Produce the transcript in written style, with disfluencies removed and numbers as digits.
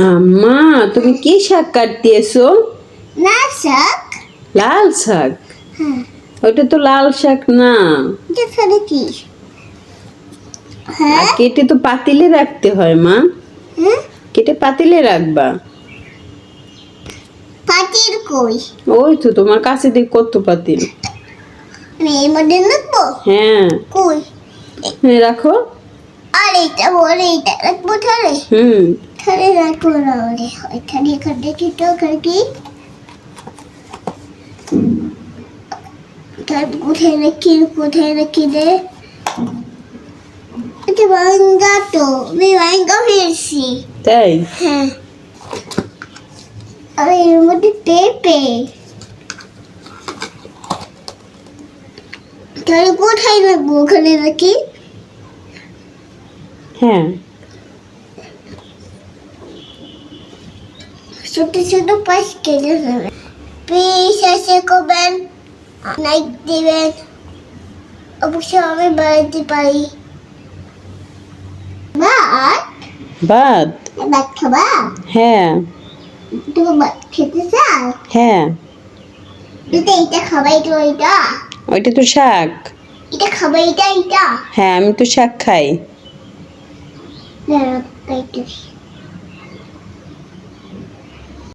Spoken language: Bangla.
আম্মা তুমি কি শাক কাটতেছো? লাল শাক। লাল শাক? হ্যাঁ। ওটা তো লাল শাক না। এটা কি? আর হ্যাঁ। কেটে তো পাতিলে রাখতে হয় মা। হ্যাঁ। কেটে পাতিলে রাখবা। পাতিল কই? ওই তো তোমার কাছে দেখ কত পাতিল। আমি এর মধ্যে রাখবো? হ্যাঁ। কই? হ্যাঁ রাখো। আর এটা বলে এটা রাখবো তাহলে? তাহলে রাখবো না বলে ওইখানে এখানে কি তো কি? তার কোথায় রাখি রে? এটা ভাঙ্গা তো, আমি ভাঙ্গা ফেলছি। তাই? হ্যাঁ। আর এর মধ্যে পেঁপে। তাহলে কোথায় রাখবো? ওখানে রাখি? হ্যাঁ। ছোট ছোট পাশ কেটে দেবেন। প্লিজ এসে করবেন, লাইক দিবেন, অবশ্যই আমি বাড়াতে পারি। ভাত? ভাত? ভাত খাবা? হ্যাঁ। তুমি ভাত খেতে চাও? হ্যাঁ। এটা খাবাই তো এটা? ওইটা তো শাক। এটা খাবাই এটা? হ্যাঁ আমি তো শাক খাই। না, খাইতে